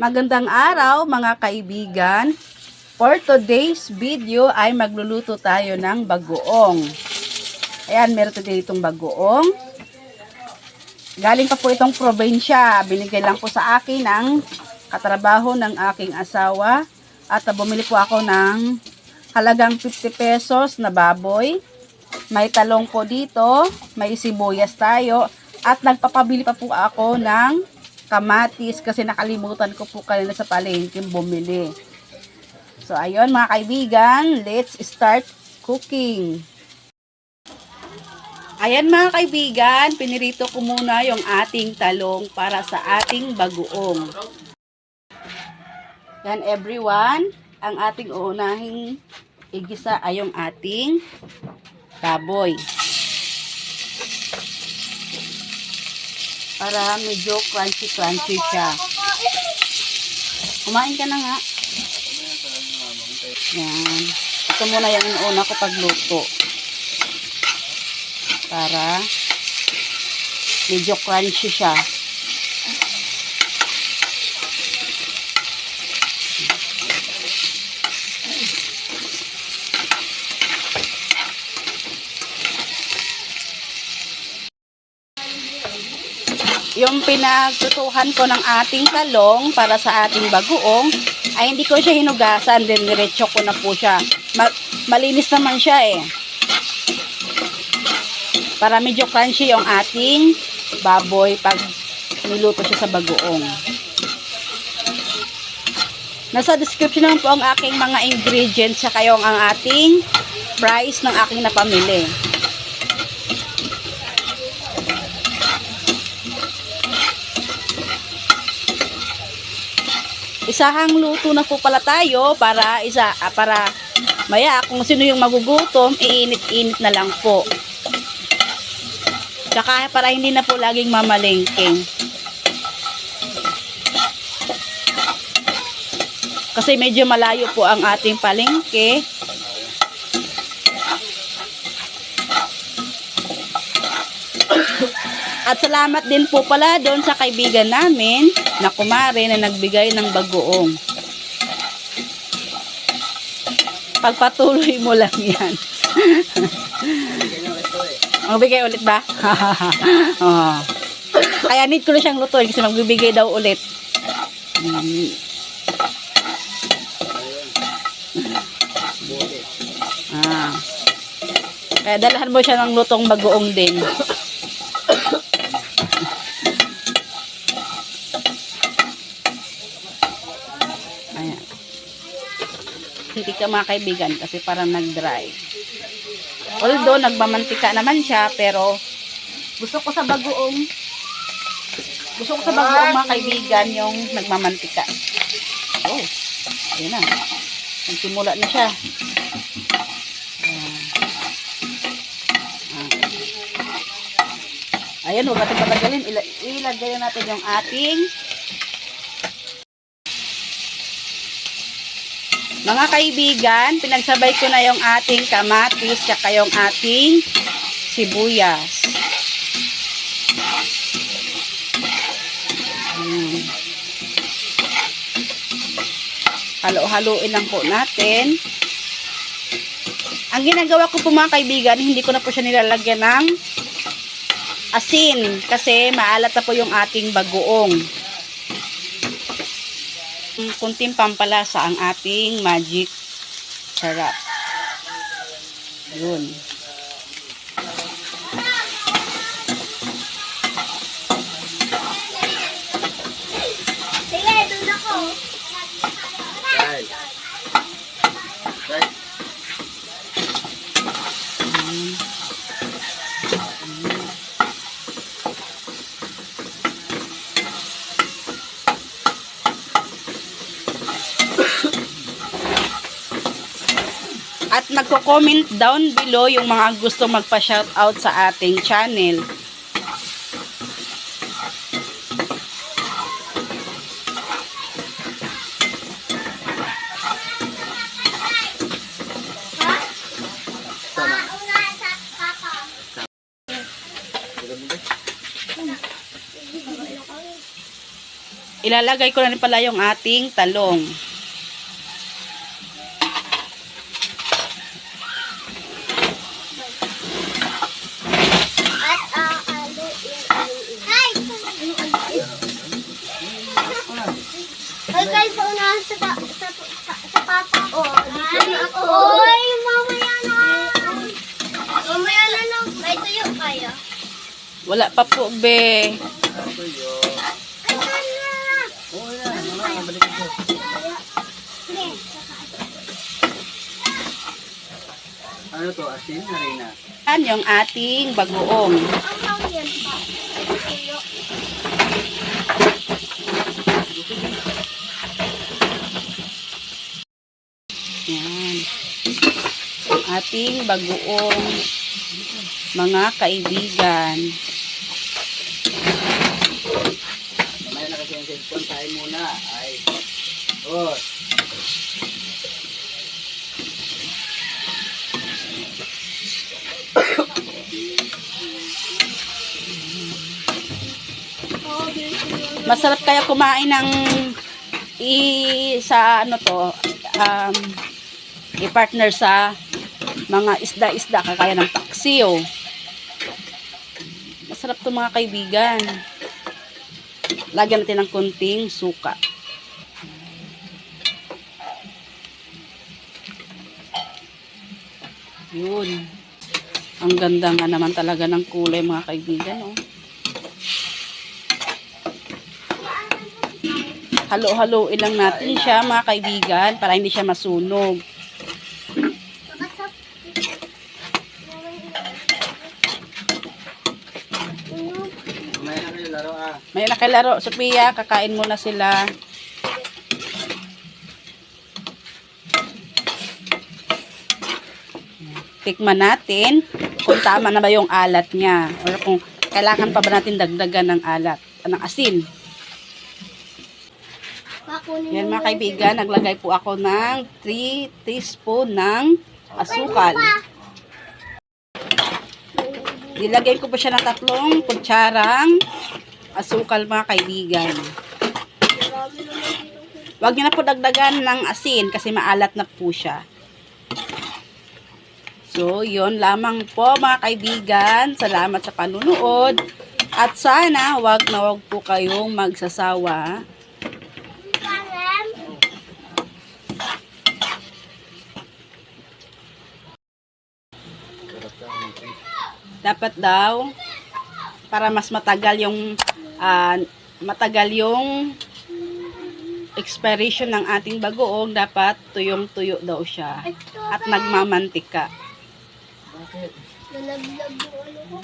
Magandang araw mga kaibigan. For today's video ay magluluto tayo ng bagoong. Ayan, meron tayo ditong bagoong. Galing pa po itong probinsya. Binigay lang po sa akin ng katrabaho ng aking asawa. At bumili po ako ng halagang 50 pesos na baboy. May talong po dito. May sibuyas tayo. At nagpapabili pa po ako ng kamatis kasi nakalimutan ko po kanina sa palengke bumili. So ayun mga kaibigan, let's start cooking. Ayan mga kaibigan, pinirito ko muna yung ating talong para sa ating bagoong. Yan everyone, ang ating uunahing igisa ay yung ating baboy. Para medyo crunchy siya. Kumain ka na nga. Yan. Ito muna yung una ko pagluto. Para medyo crunchy siya. Yung pinagtutuhan ko ng ating talong para sa ating bagoong ay hindi ko siya hinugasan, din diretso ko na po siya. Malinis naman siya eh. Para medyo crunchy yung ating baboy pag niluto siya sa bagoong. Nasa description naman po ang aking mga ingredients sa kayong ang ating price ng aking napamili. Isahang luto na po pala tayo para maya kung sino yung magugutom, iinit-init na lang po. Tsaka para hindi na po laging mamalengking. Kasi medyo malayo po ang ating palengke. At salamat din po pala doon sa kaibigan namin na kumare na nagbigay ng bagoong. Pagpatuloy mo lang yan. Magbigay ulit ba? Oh. Kaya need ko na siyang lutuin kasi magbibigay daw ulit. Kaya dalahan mo siya ng lutong bagoong din. Ayan. Hindi ka mga kaibigan kasi parang nag-dry. Although nagmamantika naman siya, pero gusto ko sa bagoong mga kaibigan yung nagmamantika. Oh, ayan na. Nagsimula na siya. Ayan, huwag natin patagalin. Ilagay natin yung ating mga kaibigan, pinagsabay ko na yung ating kamatis at yung ating sibuyas. Halo-haloin lang po natin. Ang ginagawa ko po mga kaibigan, hindi ko na po siya nilalagyan ng asin kasi maalat na po yung ating bagoong. Kunting pampalasa ang ating magic sarap. Yun. Sige, doon ako. At magko-comment down below yung mga gusto magpa-shoutout sa ating channel. ilalagay ko na rin pala yung ating talong. At aluin. Ay! Ay, guys, unahan sa papa. Ay, oy, mamaya na. Mamaya na lang. May tuyo kayo. Wala pa po, be. Ay, na. Sige. Ano to? Asin na rin na. Yan yung ating bagoong. Ang hangyan pa. Tuyo. Yan. Ang ating bagoong mga kaibigan. Mamaya na kasi ang cellphone. Kain muna. Ay. Oh. Masarap kaya kumain ng sa ano to, i-partner sa mga isda-isda kagaya ng paksiw. Masarap to mga kaibigan. Lagyan natin ng kunting suka. Yun. Ang ganda nga naman talaga ng kulay mga kaibigan, oh. Halo-haloin lang natin siya mga kaibigan para hindi siya masunog. Mamaya na kayo laro ah. May nakilaro, Sophia, kakain muna sila. Tikman natin kung tama na ba yung alat niya or kung kailangan pa ba natin dagdagan ng alat, ng asin. Yan mga kaibigan, naglagay po ako ng 3 teaspoon ng asukal. Nilagay ko pa siya ng 3 kutsarang asukal mga kaibigan. Huwag niyo na po dagdagan ng asin kasi maalat na po siya. So, yun lamang po mga kaibigan. Salamat sa panunood. At sana, wag na wag po kayong magsasawa. Dapat daw, para mas matagal yung expiration ng ating bagoong, dapat tuyong-tuyo daw siya. At nagmamantika. Bakit? Nalaglag yung ano ko.